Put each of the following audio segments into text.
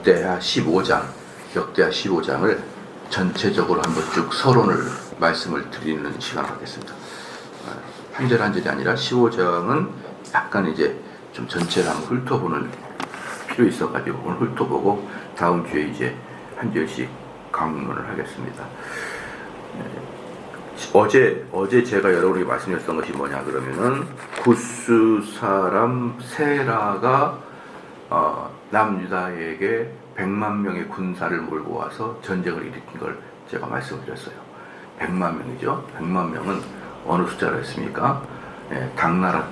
역대하 15장, 역대하 15장을 전체적으로 한번 쭉 서론을 말씀을 드리는 시간을 갖겠습니다. 한 절 한 절이 아니라 15장은 약간 이제 좀 전체를 한번 훑어보는 필요 있어가지고 오늘 훑어보고 다음 주에 이제 한 절씩 강론을 하겠습니다. 어제 제가 여러분에게 말씀드렸던 것이 뭐냐 그러면은 구스 사람 세라가 남유다에게 100만 명의 군사를 몰고 와서 전쟁을 일으킨 걸 제가 말씀을 드렸어요. 100만 명이죠. 100만 명은 어느 숫자로 했습니까? 당나라,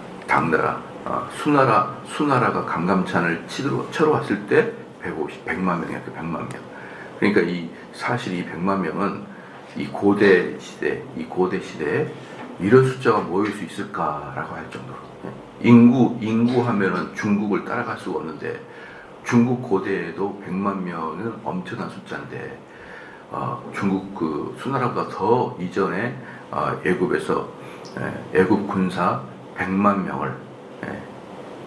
수나라가 강감찬을 쳐러 왔을 때 100만 명이었죠. 100만 명. 그러니까 사실 이 100만 명은 이 고대 시대에 이런 숫자가 모일 수 있을까라고 할 정도로 인구 하면은 중국을 따라갈 수가 없는데 중국 고대에도 100만 명은 엄청난 숫자인데 중국 수나라보다 더 이전에 애굽에서 애굽 군사 100만 명을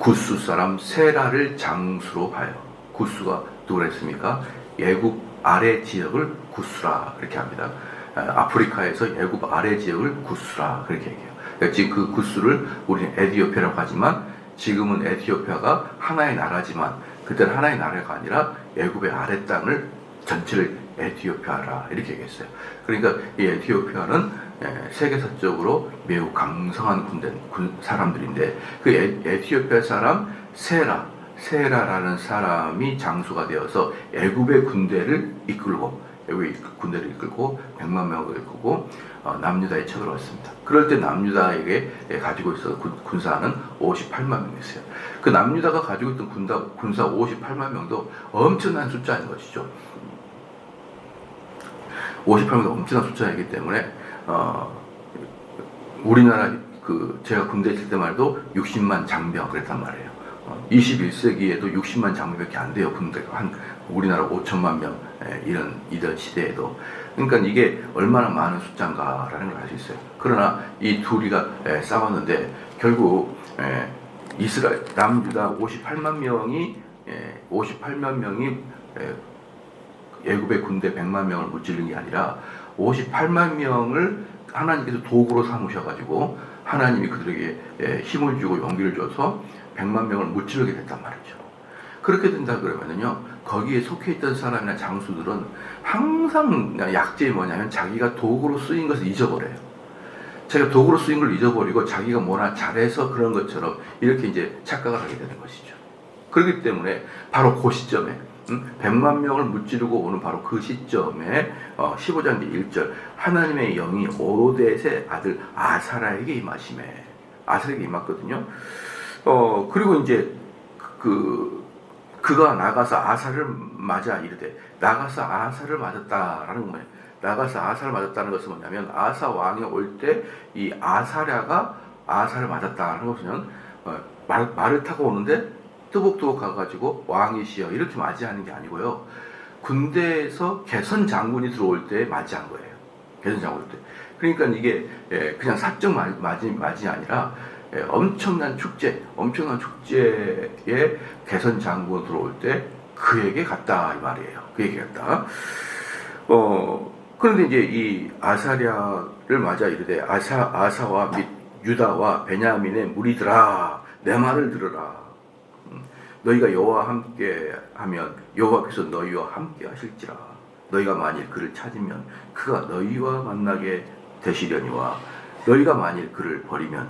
구스 사람 세라를 장수로 봐요. 구스가 누구랬습니까? 애굽 아래 지역을 구스라 그렇게 합니다. 아프리카에서 애굽 아래 지역을 구스라 그렇게 얘기해요. 그러니까 지금 그 구스를 우리는 에티오피아라고 하지만 지금은 에티오피아가 하나의 나라지만 그때는 하나의 나라가 아니라 애굽의 아래 땅을 전체를 에티오피아라 이렇게 얘기했어요. 그러니까 이 에티오피아는 세계사적으로 매우 강성한 사람들인데 그 에티오피아 사람 세라라는 사람이 장수가 되어서 애굽의 군대를 이끌고 100만 명을 이끌고 남유다에 쳐들어왔습니다. 그럴 때 남유다에게 가지고 있었던 군사는 58만 명이었어요. 그 남유다가 가지고 있던 군사 58만 명도 엄청난 숫자인 것이죠. 58명도 엄청난 숫자이기 때문에 우리나라 제가 군대에 있을 때만 해도 60만 장병 그랬단 말이에요. 21세기에도 60만 장병밖에 안 돼요. 군대가 우리나라 5천만 명 이런 시대에도. 그러니까 이게 얼마나 많은 숫자인가라는 걸 알 수 있어요. 그러나 이 둘이가 싸웠는데 결국 이스라엘 남유다 58만 명이 애굽의 군대 100만 명을 무찌른 게 아니라 58만 명을 하나님께서 도구로 삼으셔가지고 하나님이 그들에게 힘을 주고 용기를 줘서 100만 명을 무찌르게 됐단 말이죠. 그렇게 된다 그러면은요, 거기에 속해 있던 사람이나 장수들은 항상 약점이 뭐냐면 자기가 도구로 쓰인 것을 잊어버려요. 자기가 도구로 쓰인 걸 잊어버리고 자기가 뭐나 잘해서 그런 것처럼 이렇게 이제 착각을 하게 되는 것이죠. 그렇기 때문에 바로 그 시점에 100만 명을 무찌르고 오는 바로 그 시점에 15장 1절 하나님의 영이 오뎃의 아들 아사랴에게 임했거든요. 그리고 이제 그가 나가서 아사를 맞아 이르되 나가서 아사를 맞았다라는 거예요. 나가서 아사를 맞았다는 것은 뭐냐면 아사 왕이 올 때 이 아사랴가 아사를 맞았다는 것은 말을 타고 오는데 뜨복뜨복 가가지고 왕이시여 이렇게 맞이하는 게 아니고요. 군대에서 개선 장군이 들어올 때 맞이한 거예요. 개선 장군 때. 그러니까 이게 그냥 사적 맞이 아니라 엄청난 축제에 개선 장군 들어올 때 그에게 갔다 이 말이에요. 그에게 갔다. 그런데 이제 이 아사랴를 맞아 이르되 아사와 및 유다와 베냐민의 무리들아 내 말을 들으라. 너희가 여호와와 함께하면 여호와께서 너희와 함께 하실지라. 너희가 만일 그를 찾으면 그가 너희와 만나게 되시려니와 너희가 만일 그를 버리면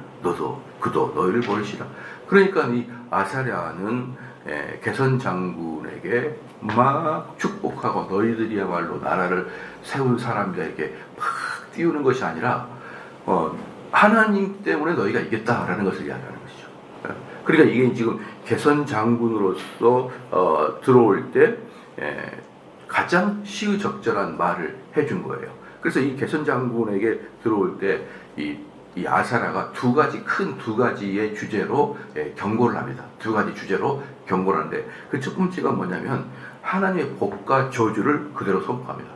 그도 너희를 버리시라. 그러니까 이 아사랴는 개선 장군에게 막 축복하고 너희들이야말로 나라를 세운 사람이다 이렇게 막 띄우는 것이 아니라 하나님 때문에 너희가 이겼다라는 것을 이야기하는 것이죠. 그러니까 이게 지금 개선 장군으로서 들어올 때 가장 시의적절한 말을 해준 거예요. 그래서 이 개선 장군에게 들어올 때 이 아사랴가 두 가지의 주제로 경고를 합니다. 두 가지 주제로 경고를 하는데 그 첫 번째가 뭐냐면 하나님의 복과 저주를 그대로 선포합니다.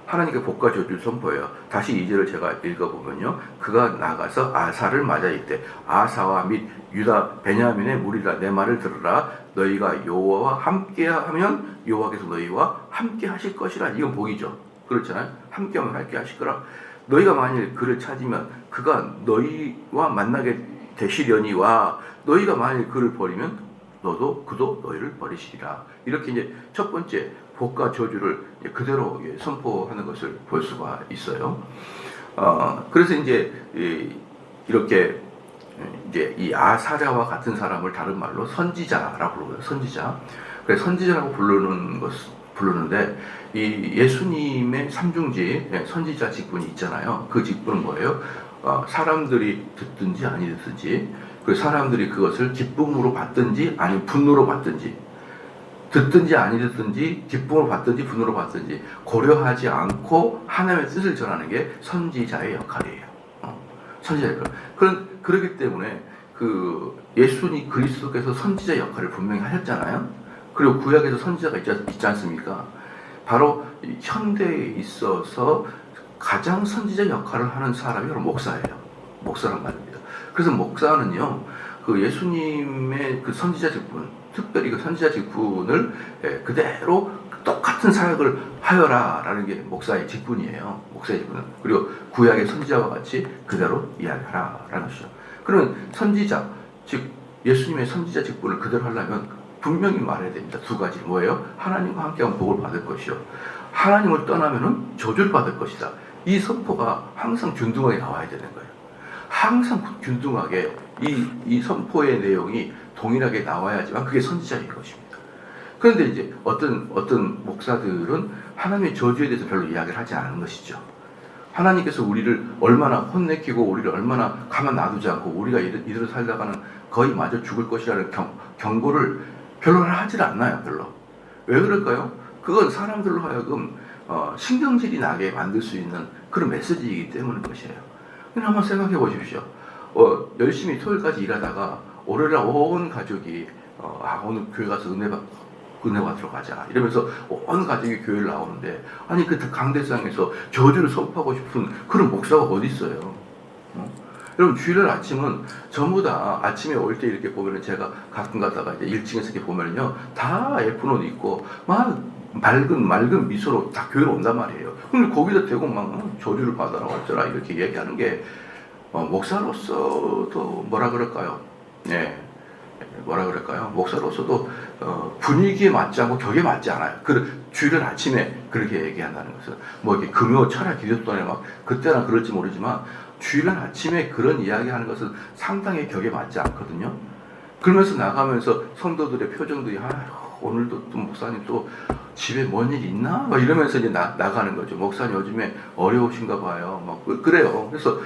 하나님께 복과 저주를 선포해요. 다시 2절을 제가 읽어보면요. 그가 나가서 아사를 맞아 이르되 아사와 및 유다 베냐민의 무리라 내 말을 들으라. 너희가 여호와와 함께하면 여호와께서 너희와 함께 하실 것이라. 이건 복이죠. 그렇잖아요. 함께하면 함께 하실 거라. 너희가 만일 그를 찾으면 그가 너희와 만나게 되시려니와 너희가 만일 그를 버리면 그도 너희를 버리시리라. 이렇게 이제 첫 번째 복과 저주를 그대로 선포하는 것을 볼 수가 있어요. 그래서 이제 이렇게 이제 이 아사랴와 같은 사람을 다른 말로 선지자라고 부르고요. 선지자. 그래서 선지자라고 부르는데 이 예수님의 삼중지 선지자 직분이 있잖아요. 그 직분은 뭐예요? 사람들이 듣든지 아니 듣든지 그 사람들이 그것을 기쁨으로 받든지 아니 분노로 받든지 듣든지 아니 듣든지 기쁨으로 받든지 분노로 받든지 고려하지 않고 하나님의 뜻을 전하는 게 선지자의 역할이에요. 선지자의 역할. 그렇기 때문에 그 예수님 그리스도께서 선지자 역할을 분명히 하셨잖아요. 그리고 구약에서 선지자가 있지 않습니까? 바로 현대에 있어서 가장 선지자 역할을 하는 사람이 바로 목사예요. 목사란 말입니다. 그래서 목사는요, 그 예수님의 그 선지자 직분, 특별히 그 선지자 직분을 그대로 똑같은 사역을 하여라라는 게 목사의 직분이에요. 목사의 직분은. 그리고 구약의 선지자와 같이 그대로 이야기하라라는 것이죠. 그러면 선지자, 즉 예수님의 선지자 직분을 그대로 하려면 분명히 말해야 됩니다. 두 가지. 뭐예요? 하나님과 함께하면 복을 받을 것이요. 하나님을 떠나면은 저주를 받을 것이다. 이 선포가 항상 균등하게 나와야 되는 거예요. 항상 균등하게 이 선포의 내용이 동일하게 나와야지만 그게 선지자인 것입니다. 그런데 이제 어떤 목사들은 하나님의 저주에 대해서 별로 이야기를 하지 않은 것이죠. 하나님께서 우리를 얼마나 혼내키고 우리를 얼마나 가만 놔두지 않고 우리가 이대로 살다가는 거의 마저 죽을 것이라는 경고를 별로 하질 않나요, 별로. 왜 그럴까요? 그건 사람들로 하여금 신경질이 나게 만들 수 있는 그런 메시지이기 때문인 것이에요. 그럼 한번 생각해 보십시오. 열심히 토요일까지 일하다가 월요일날 온 가족이 오늘 교회 가서 은혜 받으러 가자 이러면서 온 가족이 교회를 나오는데 아니 그 강대상에서 저주를 선포하고 싶은 그런 목사가 어디 있어요? 여러분 주일날 아침은 전부 다 아침에 올 때 이렇게 보면은 제가 가끔 가다가 이제 1층에서 이렇게 보면은요 다 예쁜 옷 입고 막 맑은 미소로 다 교회로 온단 말이에요. 근데 거기다 대고 막 저주를 받아라 어쩌라 이렇게 얘기하는 게 목사로서도 뭐라 그럴까요? 네, 뭐라 그럴까요? 목사로서도 분위기에 맞지 않고 격에 맞지 않아요. 주일날 아침에 그렇게 얘기한다는 것은 뭐 이렇게 금요 철야 기도동안에 막 그때나 그럴지 모르지만 주일날 아침에 그런 이야기하는 것은 상당히 격에 맞지 않거든요. 그러면서 나가면서 성도들의 표정들이 오늘도 또 목사님 또 집에 뭔 일 있나? 막 이러면서 이제 나가는 거죠. 목사님 요즘에 어려우신가 봐요. 막 그래요. 그래서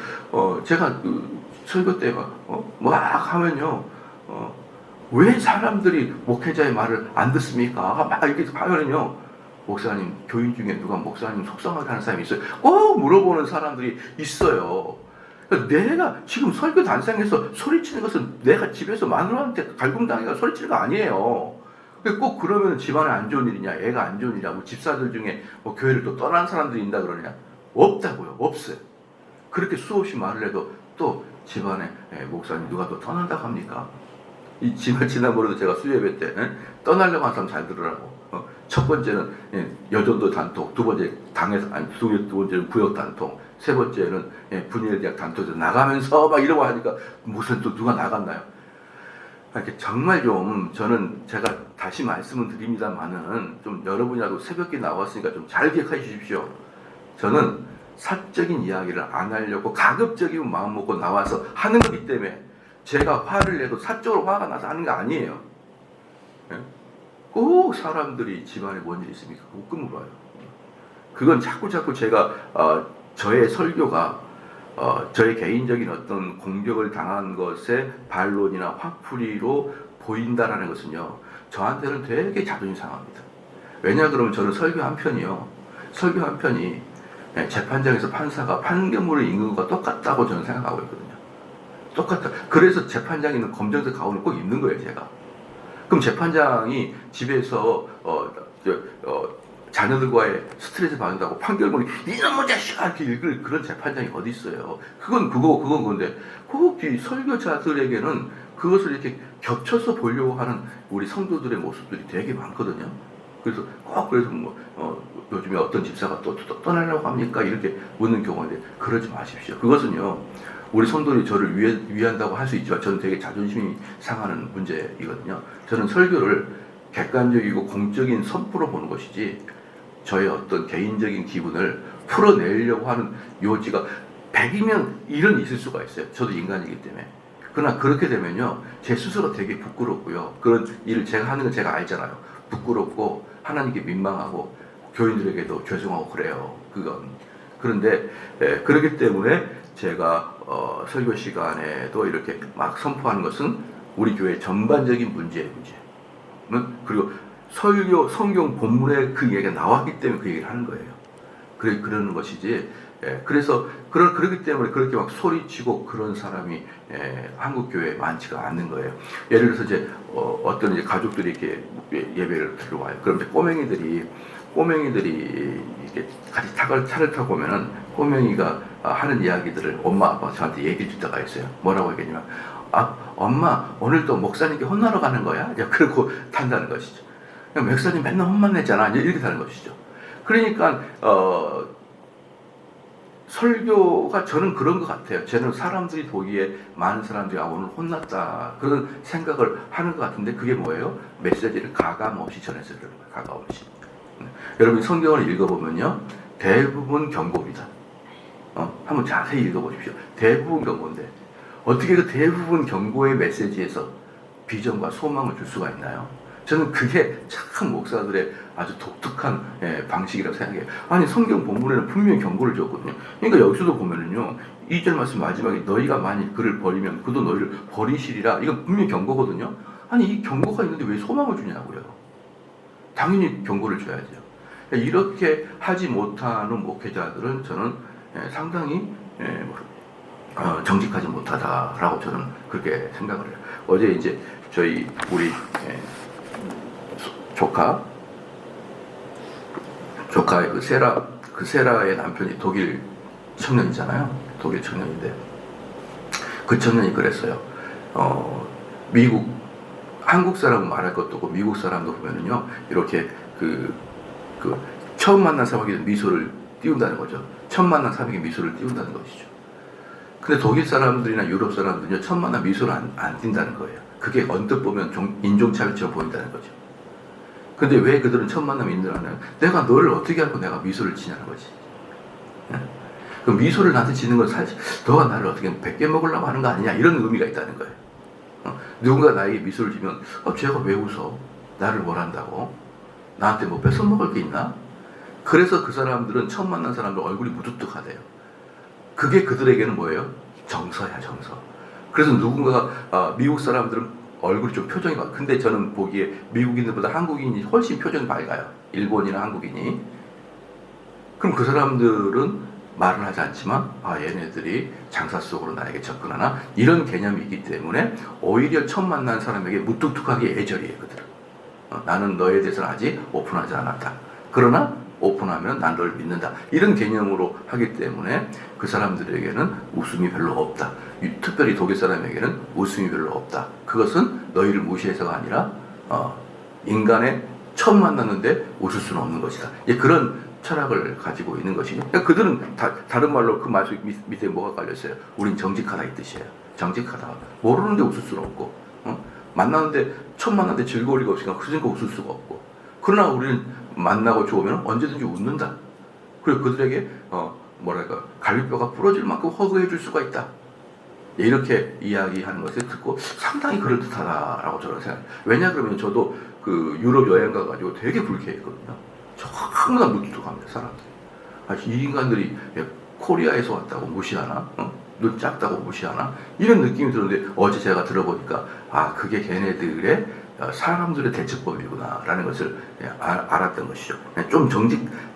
제가 설교 때 막 하면요. 왜 사람들이 목회자의 말을 안 듣습니까? 막 이렇게 하면은요. 목사님 교인 중에 누가 목사님 속상하게 하는 사람이 있어요. 꼭 물어보는 사람들이 있어요. 내가 지금 설교 단상에서 소리치는 것은 내가 집에서 마누라한테 갈굼당해가 소리치는 거 아니에요. 꼭 그러면 집안에 안 좋은 일이냐, 애가 안 좋은 일이냐, 집사들 중에 뭐 교회를 또 떠난 사람들이 있다 그러냐? 없다고요. 없어요. 그렇게 수없이 말을 해도 또 집안에 목사님 누가 또 떠난다고 합니까? 이 지난번에도 제가 수요예배 때 떠나려고 하는 사람 잘 들으라고. 첫 번째는 여전도 단톡, 두 번째 두 번째는 구역 단톡, 세 번째는 분일대학 단톡에서 나가면서 막 이러고 하니까 무슨 또 누가 나갔나요? 이렇게 정말 좀 저는 제가 다시 말씀을 드립니다만은 좀 여러분이라도 새벽에 나왔으니까 좀 잘 기억해 주십시오. 저는 사적인 이야기를 안 하려고 가급적이면 마음 먹고 나와서 하는 거기 때문에 제가 화를 내도 사적으로 화가 나서 하는 거 아니에요. 꼭 사람들이 집안에 뭔 일이 있습니까? 꼭 물어요. 그건 자꾸 제가 저의 설교가 저의 개인적인 어떤 공격을 당한 것의 반론이나 화풀이로 보인다라는 것은요, 저한테는 되게 자존심 상합니다. 왜냐 그러면 저는 설교 한 편이 재판장에서 판사가 판결문을 읽는 것과 똑같다고 저는 생각하고 있거든요. 똑같다. 그래서 재판장이 있는 검정색 가운을 꼭 입는 거예요, 제가. 그럼 재판장이 집에서 자녀들과의 스트레스 받는다고 판결문이 이놈의 자식아 이렇게 읽을 그런 재판장이 어디 있어요. 그건 건데 꼭 이 설교자들에게는 그것을 이렇게 겹쳐서 보려고 하는 우리 성도들의 모습들이 되게 많거든요. 그래서 요즘에 어떤 집사가 또 떠나려고 합니까? 이렇게 묻는 경우가 있는데 그러지 마십시오. 그것은요, 우리 성도들이 저를 위한다고 할 수 있지만 저는 되게 자존심이 상하는 문제이거든요. 저는 설교를 객관적이고 공적인 선포로 보는 것이지 저의 어떤 개인적인 기분을 풀어내려고 하는 요지가 100이면 일은 있을 수가 있어요. 저도 인간이기 때문에. 그러나 그렇게 되면요, 제 스스로 되게 부끄럽고요. 그런 일을 제가 하는 건 제가 알잖아요. 부끄럽고 하나님께 민망하고 교인들에게도 죄송하고 그래요. 그건. 그런데 그렇기 때문에 제가 설교 시간에도 이렇게 막 선포하는 것은 우리 교회 전반적인 문제예요. 그리고 설교 성경 본문에 그 얘기가 나왔기 때문에 그 얘기를 하는 거예요. 그러는 것이지. 그래서 그렇기 때문에 그렇게 막 소리치고 그런 사람이 한국 교회에 많지가 않는 거예요. 예를 들어서 이제 어떤 이제 가족들이 이렇게 예배를 들어와요. 그럼 이제 꼬맹이들이 이렇게 같이 차를 타고 오면은 꼬맹이가 하는 이야기들을 엄마 아빠가 저한테 얘기해 줄 때가 있어요. 뭐라고 얘기하냐면, 엄마 오늘도 목사님께 혼나러 가는 거야? 그러고 탄다는 것이죠. 목사님 맨날 혼만 냈잖아. 이렇게 타는 것이죠. 그러니까 설교가 저는 그런 것 같아요. 저는 사람들이 보기에 많은 사람들이 오늘 혼났다 그런 생각을 하는 것 같은데 그게 뭐예요? 메시지를 가감없이 전해서 그러는 거예요. 가감없이. 여러분 성경을 읽어보면요, 대부분 경고입니다. 한번 자세히 읽어보십시오. 대부분 경고인데 어떻게 그 대부분 경고의 메시지에서 비전과 소망을 줄 수가 있나요? 저는 그게 참 목사들의 아주 독특한 방식이라고 생각해요. 아니 성경 본문에는 분명히 경고를 줬거든요. 그러니까 여기서도 보면은요, 2절 말씀 마지막에 너희가 만일 그를 버리면 그도 너희를 버리시리라. 이건 분명히 경고거든요. 아니 이 경고가 있는데 왜 소망을 주냐고요. 당연히 경고를 줘야죠. 이렇게 하지 못하는 목회자들은 저는 상당히 정직하지 못하다라고 저는 그렇게 생각을 해요. 어제 이제 우리 조카의 그 세라의 남편이 독일 청년이잖아요. 독일 청년인데 그 청년이 그랬어요. 한국 사람은 말할 것도 없고 미국 사람도 보면은요, 이렇게 처음 만난 사람에게 미소를 띄운다는 거죠. 처음 만난 사람에게 미소를 띄운다는 것이죠. 근데 독일 사람들이나 유럽 사람들은요, 처음 만난 미소를 안 띈다는 거예요. 그게 언뜻 보면 인종차별처럼 보인다는 거죠. 근데 왜 그들은 첫 만나면 인들하냐면 내가 너를 어떻게 알고 내가 미소를 지냐는 거지. 그 미소를 나한테 지는 건 사실 너가 나를 어떻게 100개 먹으려고 하는 거 아니냐 이런 의미가 있다는 거예요. 누군가 나에게 미소를 지면 쟤가 왜 웃어? 나를 뭘 한다고? 나한테 뭐 뺏어 먹을 게 있나? 그래서 그 사람들은 처음 만난 사람들 얼굴이 무뚝뚝하대요. 그게 그들에게는 뭐예요? 정서야, 정서. 그래서 누군가가 미국 사람들은 얼굴이 좀 표정이 막, 근데 저는 보기에 미국인들보다 한국인이 훨씬 표정이 밝아요. 일본이나 한국인이. 그럼 그 사람들은 말은 하지 않지만 얘네들이 장사 속으로 나에게 접근하나 이런 개념이 있기 때문에 오히려 처음 만난 사람에게 무뚝뚝하게 예절이에요. 그들은. 나는 너에 대해서는 아직 오픈하지 않았다. 그러나 오픈하면 난 너를 믿는다. 이런 개념으로 하기 때문에 그 사람들에게는 웃음이 별로 없다. 특별히 독일 사람에게는 웃음이 별로 없다. 그것은 너희를 무시해서가 아니라 인간의 처음 만났는데 웃을 수는 없는 것이다. 그런 철학을 가지고 있는 것이죠. 그러니까 그들은 다른 말로 그 말씀 밑에 뭐가 깔렸어요? 우린 정직하다 이 뜻이에요. 정직하다. 모르는데 웃을 수는 없고, 처음 만났는데 즐거울 리가 없으니까 그러니까 웃을 수가 없고. 그러나 우리는 만나고 좋으면 언제든지 웃는다. 그리고 그들에게 갈비뼈가 부러질 만큼 허그해 줄 수가 있다. 이렇게 이야기하는 것을 듣고 상당히 그럴듯하다라고 저는 생각해요. 왜냐 그러면 저도 그 유럽 여행 가가지고 되게 불쾌했거든요. 정말 무뚝뚝합니다, 사람들이. 이 인간들이 코리아에서 왔다고 무시하나? 눈 작다고 무시하나? 이런 느낌이 들었는데 어제 제가 들어보니까 그게 걔네들의 사람들의 대처법이구나 라는 것을 알았던 것이죠. 좀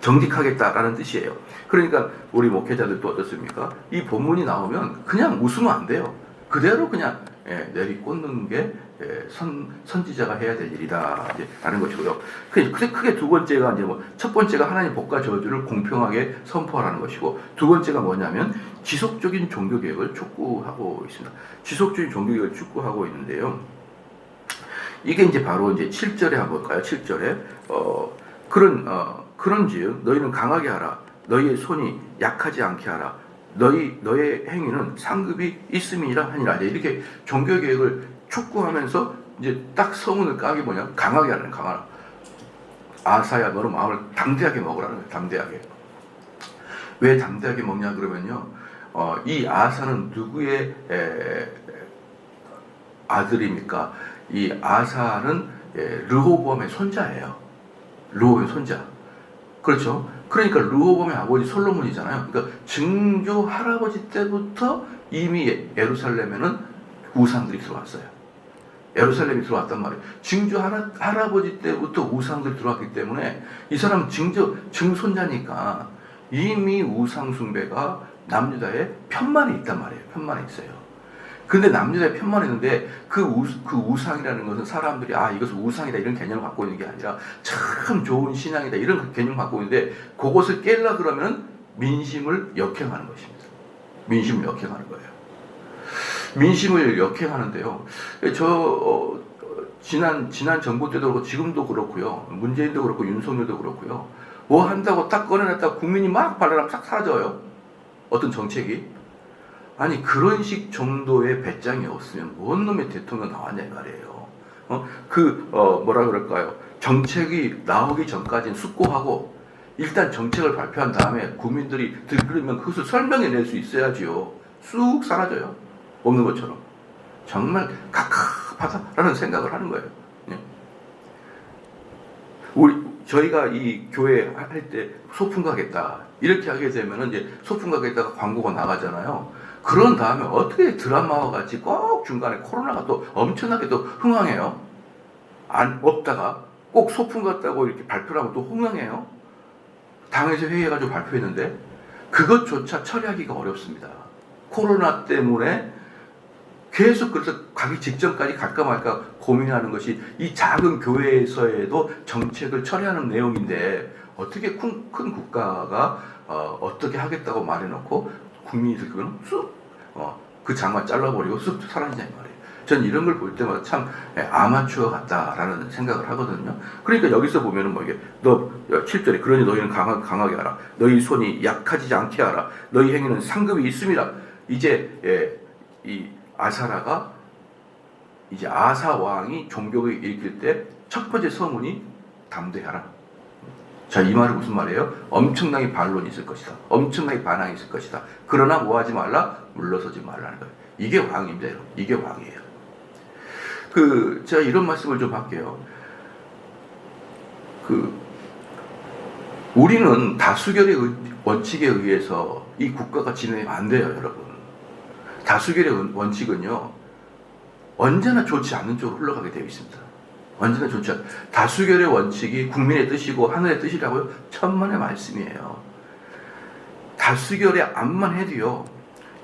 정직하겠다라는 뜻이에요. 그러니까 우리 목회자들도 어떻습니까? 이 본문이 나오면 그냥 웃으면 안 돼요. 그대로 그냥 내리꽂는 게 선지자가 해야 될 일이다 라는 것이고요. 크게 두 번째가 이제 뭐 첫 번째가 하나님 복과 저주를 공평하게 선포하라는 것이고, 두 번째가 뭐냐면 지속적인 종교 개혁을 촉구하고 있습니다. 지속적인 종교 개혁을 촉구하고 있는데요. 이게 이제 바로 이제 7절에 한번 볼까요? 7절에 그런즉 너희는 강하게 하라. 너희의 손이 약하지 않게 하라. 너의 행위는 상급이 있음이라 하니라. 이렇게 종교 개혁을 촉구하면서 이제 딱 서문을 까기 뭐냐? 강하게 하라는, 강하라. 아사야, 너는 마음을 담대하게 먹으라는 거예요. 담대하게. 왜 담대하게 먹냐 그러면요, 이 아사는 누구의 아들입니까? 이 아사는 르호보암의 손자예요. 르호보암의 손자. 그렇죠? 그러니까 르호보암의 아버지 솔로몬이잖아요. 그러니까 증조 할아버지 때부터 이미 예루살렘에는 우상들이 들어왔어요. 예루살렘이 들어왔단 말이에요. 증조 할아버지 때부터 우상들이 들어왔기 때문에 이 사람은 증손자니까 이미 우상 숭배가 남유다에 편만에 있단 말이에요. 편만에 있어요. 근데 남유다에 편만에 있는데 그 우상이라는 것은 사람들이 이것은 우상이다 이런 개념을 갖고 있는 게 아니라 참 좋은 신앙이다 이런 개념을 갖고 있는데, 그것을 깨려 그러면 민심을 역행하는 것입니다. 민심을 역행하는 거예요. 민심을 역행하는데요. 지난 정부 때도 그렇고 지금도 그렇고요. 문재인도 그렇고 윤석열도 그렇고요. 뭐 한다고 딱 꺼내놨다가 국민이 막 발랄하면 싹 사라져요. 어떤 정책이. 아니 그런 식 정도의 배짱이 없으면 뭔 놈의 대통령 나왔냐 이 말이에요. 뭐라 그럴까요? 정책이 나오기 전까지는 숙고하고 일단 정책을 발표한 다음에 국민들이 들끓으면 그것을 설명해낼 수 있어야지요. 쑥 사라져요. 없는 것처럼. 정말 갑갑하다라는 생각을 하는 거예요. 저희가 이 교회 할 때 소풍 가겠다 이렇게 하게 되면 이제 소풍 가겠다가 광고가 나가잖아요. 그런 다음에 어떻게 드라마와 같이 꼭 중간에 코로나가 또 엄청나게 또 흥황해요. 없다가 꼭 소풍 갔다고 이렇게 발표를 하고 또 흥황해요. 당에서 회의해가지고 발표했는데 그것조차 처리하기가 어렵습니다. 코로나 때문에 계속 그래서 가기 직전까지 갈까 말까 고민하는 것이 이 작은 교회에서에도 정책을 처리하는 내용인데, 어떻게 큰 국가가 어떻게 하겠다고 말해놓고 국민이 들으면 그 장만 잘라버리고 쑥 사라지냐 말이에요. 전 이런 걸 볼 때마다 참 아마추어 같다라는 생각을 하거든요. 그러니까 여기서 보면은 뭐 이게 7절에 그러니 너희는 강하게 하라. 너희 손이 약하지 않게 하라. 너희 행위는 상급이 있음이라. 이제 이 아사라가 이제 아사 왕이 종교를 일으킬 때 첫 번째 서문이 담대하라. 자, 이 말은 무슨 말이에요? 엄청나게 반론이 있을 것이다. 엄청나게 반항이 있을 것이다. 그러나 뭐 하지 말라? 물러서지 말라는 거예요. 이게 왕입니다, 여러분. 이게 왕이에요. 제가 이런 말씀을 좀 할게요. 우리는 다수결의 원칙에 의해서 이 국가가 진행이 안 돼요, 여러분. 다수결의 원칙은요, 언제나 좋지 않는 쪽으로 흘러가게 되어 있습니다. 언제나 좋지 않은. 다수결의 원칙이 국민의 뜻이고 하늘의 뜻이라고요? 천만의 말씀이에요. 다수결에 암만 해도요,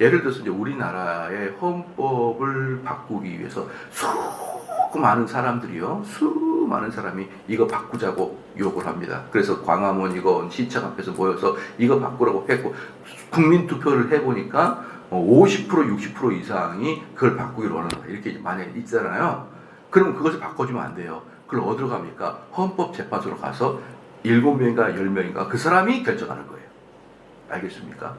예를 들어서 이제 우리나라의 헌법을 바꾸기 위해서 수많은 사람이 이거 바꾸자고 욕을 합니다. 그래서 광화문 이거 시청 앞에서 모여서 이거 바꾸라고 했고, 국민 투표를 해보니까 50% 60% 이상이 그걸 바꾸기로 원한다 이렇게 만약에 있잖아요. 그러면 그것을 바꿔주면 안 돼요. 그걸 어디로 갑니까? 헌법재판소로 가서 7명인가 10명인가 그 사람이 결정하는 거예요. 알겠습니까?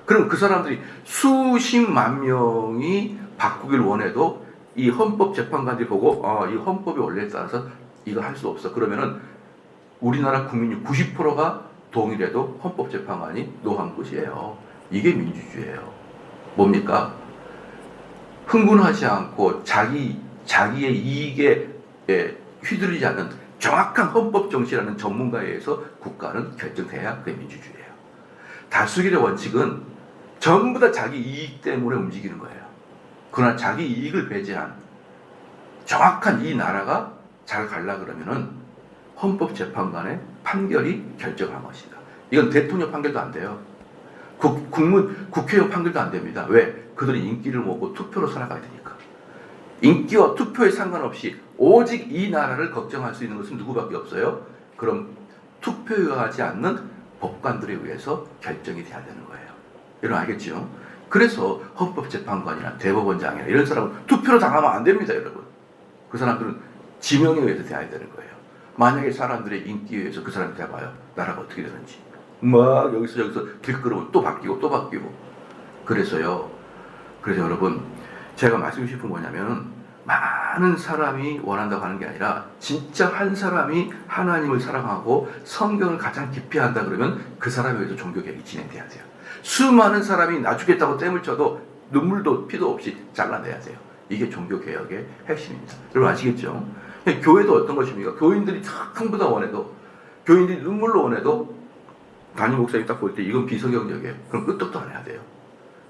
그럼 그 사람들이 수십만 명이 바꾸기를 원해도 이 헌법재판관들이 보고 이 헌법의 원리에 따라서 이거 할 수 없어. 그러면은 우리나라 국민이 90%가 동일해도 헌법재판관이 노한 것이에요. 이게 민주주의예요. 뭡니까? 흥분하지 않고 자기의 이익에 휘둘리지 않는 정확한 헌법 정치라는 전문가에 의해서 국가는 결정돼야 그게 민주주의예요. 다수결의 원칙은 전부 다 자기 이익 때문에 움직이는 거예요. 그러나 자기 이익을 배제한 정확한 이 나라가 잘 가려 그러면은 헌법재판관의 판결이 결정한 것이다. 이건 대통령 판결도 안 돼요. 국회의원 판결도 안 됩니다. 왜? 그들이 인기를 모으고 투표로 살아가야 되니까. 인기와 투표에 상관없이 오직 이 나라를 걱정할 수 있는 것은 누구밖에 없어요? 그럼 투표에 의하지 않는 법관들에 의해서 결정이 돼야 되는 거예요. 여러분 알겠죠? 그래서 헌법재판관이나 대법원장이나 이런 사람은 투표로 당하면 안 됩니다, 여러분. 그 사람들은 지명에 의해서 돼야 되는 거예요. 만약에 사람들의 인기에 의해서 그 사람이 돼봐요. 나라가 어떻게 되는지. 막 여기서 저기서 들끓으면 또 바뀌고 또 바뀌고. 그래서 여러분 제가 말씀드리고 싶은 뭐냐면 많은 사람이 원한다고 하는 게 아니라 진짜 한 사람이 하나님을 사랑하고 성경을 가장 깊이 한다 그러면 그 사람에 의해서 종교개혁이 진행돼야 돼요. 수많은 사람이 나 죽겠다고 땜을 쳐도 눈물도 피도 없이 잘라내야 돼요. 이게 종교개혁의 핵심입니다. 여러분 아시겠죠? 교회도 어떤 것입니까? 교인들이 전부 다 원해도, 교인들이 눈물로 원해도 담임 목사님 딱 볼 때 이건 비성경적이에요. 그럼 끄떡도 안 해야 돼요.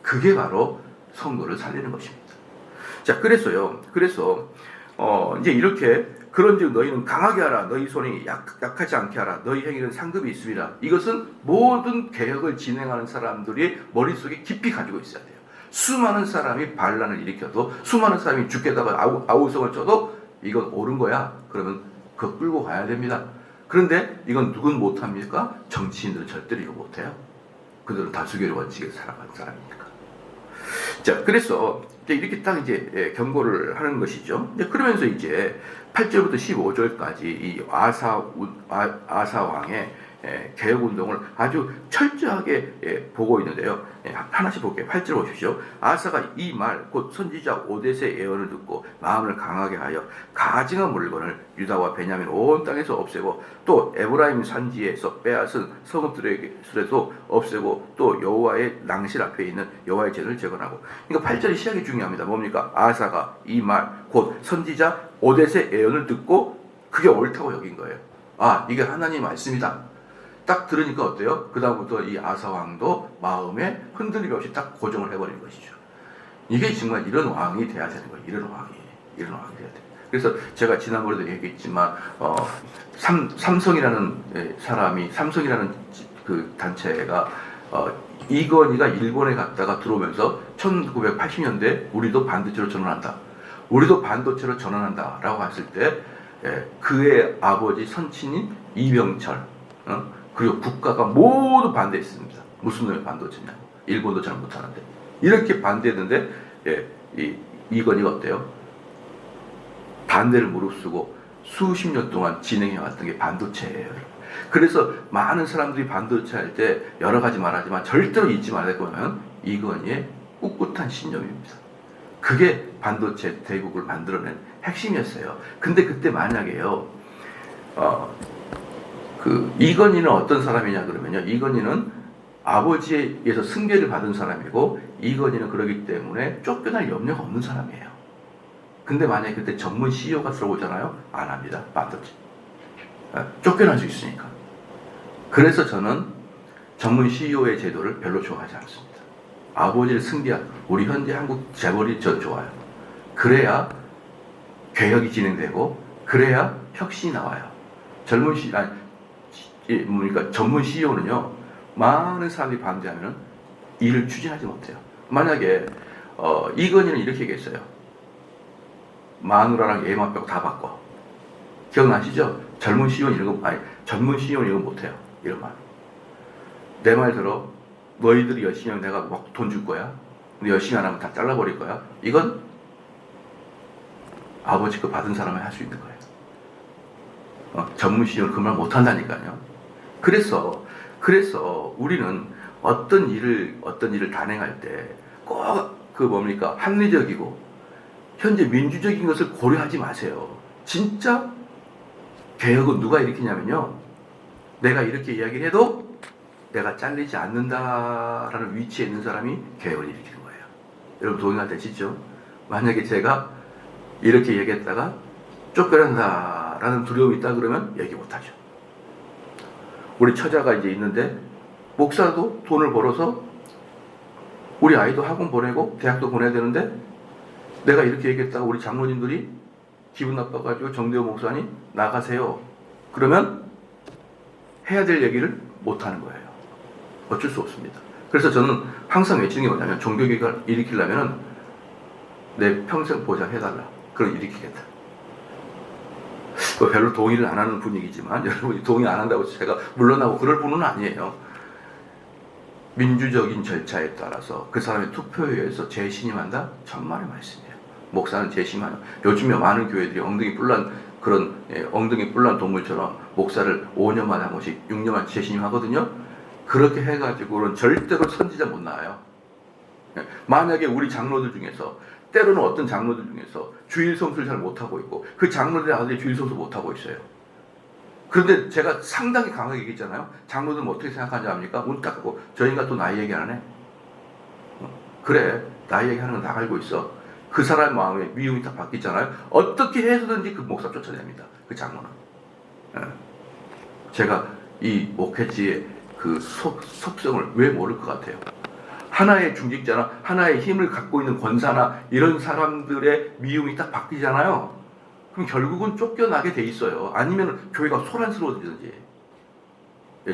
그게 바로 선거를 살리는 것입니다. 자, 그래서 이제 이렇게 그런즉 너희는 강하게 하라. 너희 손이 약하지 않게 하라. 너희 행위는 상급이 있음이라. 이것은 모든 개혁을 진행하는 사람들이 머릿속에 깊이 가지고 있어야 돼요. 수많은 사람이 반란을 일으켜도, 수많은 사람이 죽겠다고 아우성을 쳐도 이건 옳은 거야. 그러면 그거 끌고 가야 됩니다. 그런데 이건 누군 못합니까? 정치인들은 절대로 이거 못해요. 그들은 다수결의 원칙에 살아가는 사람이니까. 자, 그래서 이렇게 딱 이제 경고를 하는 것이죠. 그러면서 이제 8절부터 15절까지 이 아사 왕의 개혁운동을 아주 철저하게 보고 있는데요. 하나씩 볼게요. 8절 보십시오. 아사가 이 말 곧 선지자 오뎃의 예언을 듣고 마음을 강하게 하여 가증한 물건을 유다와 베냐민 온 땅에서 없애고 또 에브라임 산지에서 빼앗은 성읍들에게서도 없애고 또 여호와의 낭실 앞에 있는 여호와의 제단을 재건하고. 그러니까 8절이 시작이 중요합니다. 뭡니까? 아사가 이 말 곧 선지자 오뎃의 예언을 듣고 그게 옳다고 여긴 거예요. 아, 이게 하나님의 말씀이다. 딱 들으니까 어때요? 그 다음부터 이 아사왕도 마음에 흔들림 없이 딱 고정을 해버린 것이죠. 이게 정말 이런 왕이 돼야 되는 거예요. 이런 왕이 돼야 돼요. 그래서 제가 지난번에도 얘기했지만 삼성이라는 사람이, 삼성이라는 그 단체가 이건희가 일본에 갔다가 들어오면서 1980년대 우리도 반도체로 전환한다. 우리도 반도체로 전환한다 라고 했을 때 그의 아버지 선친인 이병철 그리고 국가가 모두 반대했습니다. 무슨 놈의 반도체냐고. 일본도 잘 못하는데. 이렇게 반대했는데 이건희가 어때요? 반대를 무릅쓰고 수십 년 동안 진행해왔던 게 반도체예요. 그래서 많은 사람들이 반도체 할 때 여러 가지 말하지만 절대로 잊지 말아야 될 거면 이건희의 꿋꿋한 신념입니다. 그게 반도체 대국을 만들어낸 핵심이었어요. 근데 그때 만약에요, 이건희는 어떤 사람이냐 그러면요, 이건희는 아버지에 의해서 승계를 받은 사람이고 이건희는 그러기 때문에 쫓겨날 염려가 없는 사람이에요. 근데 만약에 그때 전문 CEO가 들어오잖아요, 안 합니다. 반도체. 쫓겨날 수 있으니까. 그래서 저는 전문 CEO의 제도를 별로 좋아하지 않습니다. 아버지를 승계한 우리 현재 한국 재벌이 전 좋아요. 그래야 개혁이 진행되고 그래야 혁신이 나와요. 전문 CEO는요, 많은 사람들이 반대하면 일을 추진하지 못해요. 만약에 이건희는 이렇게 얘기했어요. 마누라랑 애만 빼고 다 바꿔. 기억나시죠? 전문 CEO는 이런 거 못해요. 이런 말. 내 말 들어. 너희들이 열심히 하면 내가 막 돈 줄 거야. 근데 열심히 안 하면 다 잘라버릴 거야. 이건 아버지 거 받은 사람이 할 수 있는 거예요. 전문 CEO는 그 말 못한다니까요. 그래서 우리는 어떤 일을 단행할 때 꼭 합리적이고 현재 민주적인 것을 고려하지 마세요. 진짜 개혁은 누가 일으키냐면요, 내가 이렇게 이야기를 해도 내가 잘리지 않는다라는 위치에 있는 사람이 개혁을 일으키는 거예요. 여러분 동의가 되시죠? 만약에 제가 이렇게 얘기했다가 쫓겨난다라는 두려움이 있다 그러면 얘기 못하죠. 우리 처자가 이제 있는데 목사도 돈을 벌어서 우리 아이도 학원 보내고 대학도 보내야 되는데 내가 이렇게 얘기했다가 우리 장로님들이 기분 나빠가지고 정대호 목사님 나가세요. 그러면 해야 될 얘기를 못하는 거예요. 어쩔 수 없습니다. 그래서 저는 항상 외치는 게 뭐냐면 종교개혁을 일으키려면 내 평생 보장해달라. 그걸 일으키겠다. 별로 동의를 안 하는 분위기지만 여러분이 동의 안 한다고 제가 물러나고 그럴 분은 아니에요. 민주적인 절차에 따라서 그 사람의 투표에 의해서 재신임한다? 천만의 말씀이에요. 목사는 재신임하는, 요즘에 많은 교회들이 엉덩이 뿔난 그런 엉덩이 뿔난 동물처럼 목사를 5년마다 한 번씩 6년마다 재신임하거든요. 그렇게 해가지고는 절대로 선지자 못 나와요. 만약에 우리 장로들 중에서 때로는 어떤 장로들 중에서 주일 성수를 잘 못하고 있고 그 장로들의 아들이 주일 성수 못하고 있어요. 그런데 제가 상당히 강하게 얘기했잖아요. 장로들은 어떻게 생각하는지 압니까? 문 닫고 저 인간 또 나이 얘기 안 해? 그래, 나이 얘기하는 건 다 알고 있어. 그 사람 마음에 미움이 다 바뀌잖아요. 어떻게 해서든지 그 목사 쫓아냅니다. 그 장로는. 제가 이 목회지의 그 속성을 왜 모를 것 같아요? 하나의 중직자나 하나의 힘을 갖고 있는 권사나 이런 사람들의 미움이 딱 바뀌잖아요. 그럼 결국은 쫓겨나게 돼 있어요. 아니면 교회가 소란스러워지든지.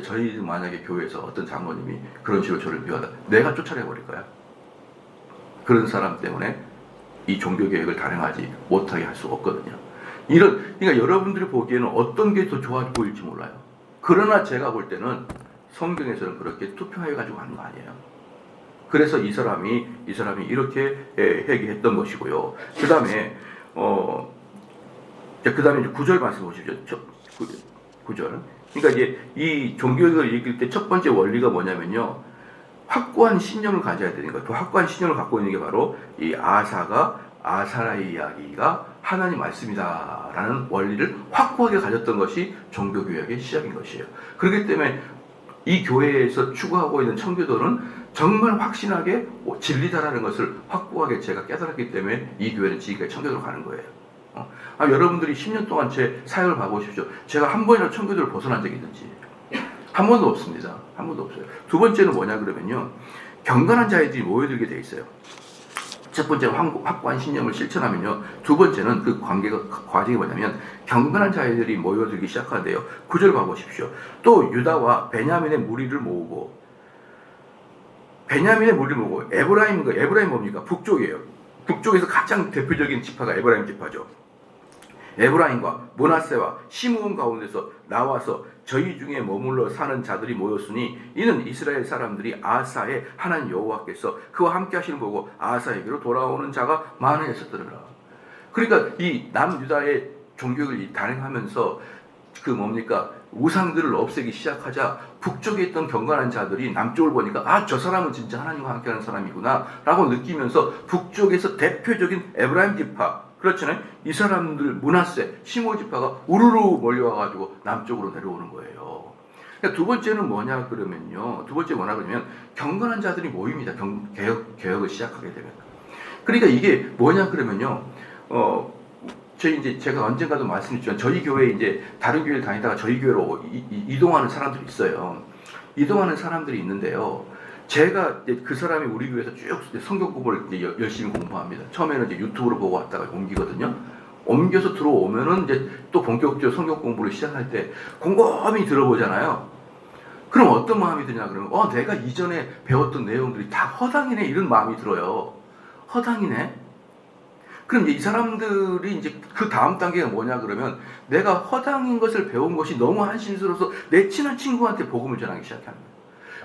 저희 만약에 교회에서 어떤 장로님이 그런 식으로 저를 미워하다, 내가 쫓아내버릴 거야. 그런 사람 때문에 이 종교개혁을 단행하지 못하게 할 수 없거든요. 그러니까 여러분들이 보기에는 어떤 게 더 좋아 보일지 몰라요. 그러나 제가 볼 때는 성경에서는 그렇게 투표해가지고 하는 거 아니에요. 그래서 이 사람이 이렇게 회개했던 것이고요. 그 다음에 이제 9절 말씀 보십시오. 9절. 그러니까 이제 이 종교개혁을 읽을 때 첫 번째 원리가 뭐냐면요. 확고한 신념을 가져야 되는 거예요. 그 확고한 신념을 갖고 있는 게 바로 이 아사라의 이야기가 하나님 말씀이다라는 원리를 확고하게 가졌던 것이 종교개혁의 시작인 것이에요. 그렇기 때문에 이 교회에서 추구하고 있는 청교도는 정말 확신하게 진리다라는 것을 확고하게 제가 깨달았기 때문에 이 교회는 지금까지 청교도로 가는 거예요. 여러분들이 10년 동안 제 사역을 봐보십시오. 제가 한 번이라도 청교도를 벗어난 적이 있는지 한 번도 없습니다. 한 번도 없어요. 두 번째는 뭐냐 그러면요, 경건한 자들이 모여들게 돼 있어요. 첫 번째는 확고한 신념을 실천하면요, 두 번째는 그 과정이 뭐냐면 경건한 자들이 모여들기 시작하는데요. 9절 봐보십시오. 또 유다와 베냐민의 무리를 모으고, 에브라임 뭡니까? 북쪽이에요. 북쪽에서 가장 대표적인 지파가 에브라임 지파죠. 에브라임과 므낫세와 시므온 가운데서 나와서 저희 중에 머물러 사는 자들이 모였으니 이는 이스라엘 사람들이 아사의 하나님 여호와께서 그와 함께 하시는 보고 아사에게로 돌아오는 자가 많으셨더라. 그러니까 이 남유다의 종교를 단행하면서 우상들을 없애기 시작하자 북쪽에 있던 경건한 자들이 남쪽을 보니까 저 사람은 진짜 하나님과 함께하는 사람이구나 라고 느끼면서 북쪽에서 대표적인 에브라임 지파, 그렇잖아요. 이 사람들 므낫세, 시므온 지파가 우르르 몰려와가지고 남쪽으로 내려오는 거예요. 그러니까 두 번째는 뭐냐 그러면 경건한 자들이 모입니다. 개혁을 시작하게 되면. 그러니까 이게 뭐냐 그러면요, 제가 언젠가도 말씀드렸지만 저희 교회 이제 다른 교회를 다니다가 저희 교회로 이동하는 사람들이 있어요. 이동하는 사람들이 있는데요. 제가 이제 그 사람이 우리 교회에서 쭉 성경 공부를 이제 열심히 공부합니다. 처음에는 이제 유튜브로 보고 왔다가 옮기거든요. 옮겨서 들어오면은 이제 또 본격적으로 성경 공부를 시작할 때 곰곰이 들어보잖아요. 그럼 어떤 마음이 드냐 그러면 내가 이전에 배웠던 내용들이 다 허당이네 이런 마음이 들어요. 허당이네. 그럼 이제 이 사람들이 이제 그 다음 단계가 뭐냐 그러면 내가 허당인 것을 배운 것이 너무 한심스러워서 내 친한 친구한테 복음을 전하기 시작하는 거예요.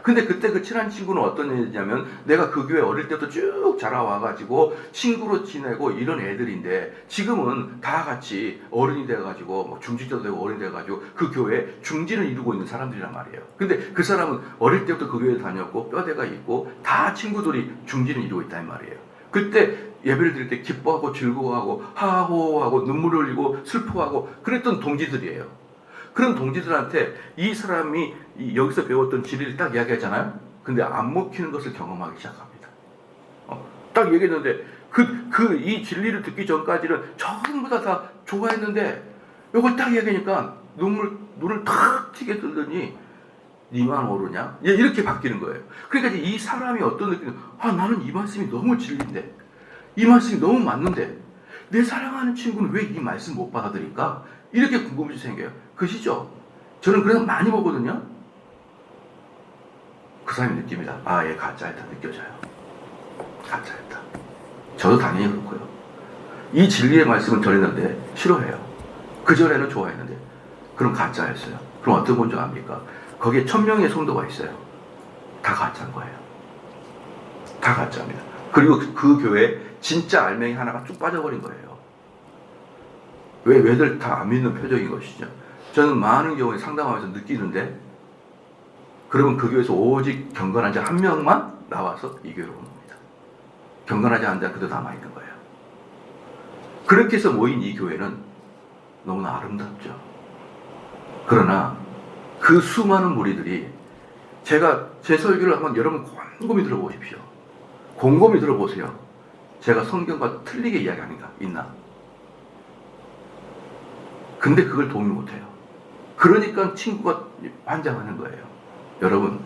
근데 그때 그 친한 친구는 어떤 애냐면 내가 그 교회 어릴 때부터 쭉 자라와가지고 친구로 지내고 이런 애들인데 지금은 다 같이 어른이 돼가지고 중직자도 되고 어른이 돼가지고 그 교회에 중진을 이루고 있는 사람들이란 말이에요. 근데 그 사람은 어릴 때부터 그 교회에 다녔고 뼈대가 있고 다 친구들이 중진을 이루고 있단 말이에요. 그때 예배를 드릴 때 기뻐하고 즐거워하고 하호하고 눈물을 흘리고 슬퍼하고 그랬던 동지들이에요. 그런 동지들한테 이 사람이 여기서 배웠던 진리를 딱 이야기하잖아요. 근데 안 먹히는 것을 경험하기 시작합니다. 딱 얘기했는데 이 진리를 듣기 전까지는 전부 다 좋아했는데 이걸 딱 얘기하니까 눈을 탁 튀게 뜨더니 니만 모르냐? 이렇게 바뀌는 거예요. 그러니까 이 사람이 어떤 느낌이 나는 이 말씀이 너무 진리인데 이 말씀이 너무 맞는데 내 사랑하는 친구는 왜 이 말씀 못 받아들일까? 이렇게 궁금증이 생겨요. 그시죠? 저는 그래서 많이 보거든요. 그 사람이 느낍니다. 얘 가짜였다 느껴져요. 가짜였다. 저도 당연히 그렇고요. 이 진리의 말씀을 전했는데 싫어해요. 그전에는 좋아했는데. 그럼 가짜였어요. 그럼 어떤 건 줄 압니까? 거기에 1000명의 성도가 있어요. 다 가짜인 거예요. 다 가짜입니다. 그리고 그 교회에 진짜 알맹이 하나가 쭉 빠져버린 거예요. 왜들 다 안 믿는 표정인 것이죠. 저는 많은 경우에 상담하면서 느끼는데, 그러면 그 교회에서 오직 경건한 자 한 명만 나와서 이 교회로 온 겁니다. 경건하지 않은 자 그대로 남아있는 거예요. 그렇게 해서 모인 이 교회는 너무나 아름답죠. 그러나 그 수많은 무리들이, 제가 제 설교를 한번 여러분 곰곰이 들어보십시오. 곰곰이 들어보세요. 제가 성경과 틀리게 이야기하는가 있나? 근데 그걸 동의 못해요. 그러니까 친구가 환장하는 거예요. 여러분,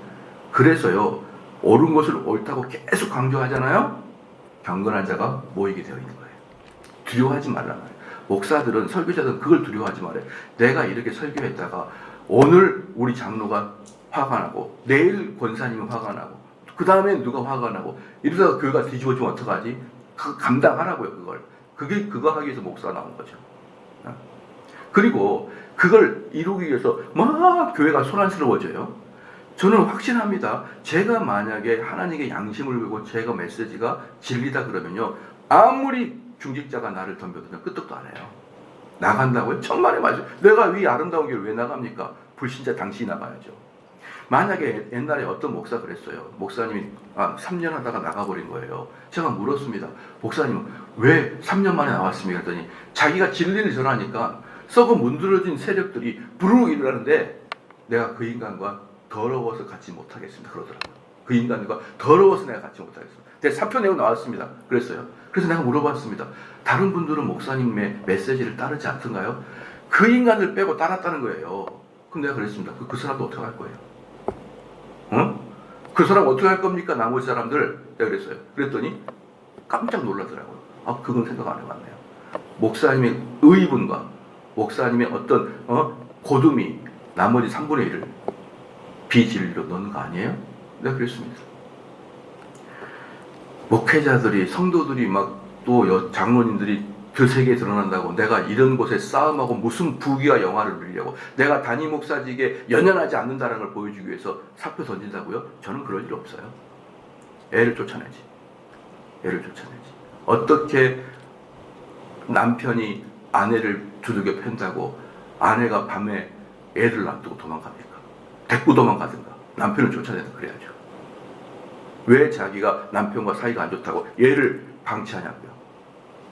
그래서요, 옳은 것을 옳다고 계속 강조하잖아요. 경건한 자가 모이게 되어 있는 거예요. 두려워하지 말란 말이에요. 목사들은, 설교자들은 그걸 두려워하지 말아요. 내가 이렇게 설교했다가 오늘 우리 장로가 화가 나고, 내일 권사님이 화가 나고, 그 다음에 누가 화가 나고, 이러다가 교회가 뒤집어지면 어떡하지? 감당하라고요, 그걸. 그거 하기 위해서 목사가 나온 거죠. 그리고 그걸 이루기 위해서 막 교회가 소란스러워져요. 저는 확신합니다. 제가 만약에 하나님께 양심을 걸고 제가 메시지가 진리다 그러면요, 아무리 중직자가 나를 덤벼들면 끄떡도 안 해요. 나간다고요? 천만에 맞아요. 내가 이 아름다운 교회를 왜 나갑니까? 불신자 당신이 나가야죠. 만약에 옛날에 어떤 목사 그랬어요. 목사님이 3년 하다가 나가버린 거예요. 제가 물었습니다. 목사님은 왜 3년 만에 나왔습니까? 그랬더니 자기가 진리를 전하니까 썩어 문드러진 세력들이 부르르 일어나는데 내가 그 인간과 더러워서 같이 못하겠습니다. 그러더라고요. 그 인간과 더러워서 내가 같이 못하겠습니다. 제가 사표 내고 나왔습니다. 그랬어요. 그래서 내가 물어봤습니다. 다른 분들은 목사님의 메시지를 따르지 않던가요? 그 인간을 빼고 따랐다는 거예요. 그럼 내가 그랬습니다. 그 사람도 어떻게 할 거예요? 그 사람 어떻게 할 겁니까? 나머지 사람들. 내가 그랬어요. 그랬더니 깜짝 놀라더라고요. 그건 생각 안 해봤네요. 목사님의 의분과 목사님의 어떤 고dum이 나머지 3분의 1을 비진리로 넣는 거 아니에요? 내가 그랬습니다. 목회자들이, 성도들이 막 또 장로님들이 드세게 드러난다고 내가 이런 곳에 싸움하고 무슨 부귀와 영화를 누리려고 내가 단임 목사직에 연연하지 않는다는 걸 보여주기 위해서 사표 던진다고요? 저는 그럴 일 없어요. 애를 쫓아내지. 어떻게 남편이 아내를 두들겨 팬다고 아내가 밤에 애를 놔두고 도망갑니까? 데리고 도망가든가 남편을 쫓아내든 그래야죠. 왜 자기가 남편과 사이가 안 좋다고 얘를 방치하냐고요?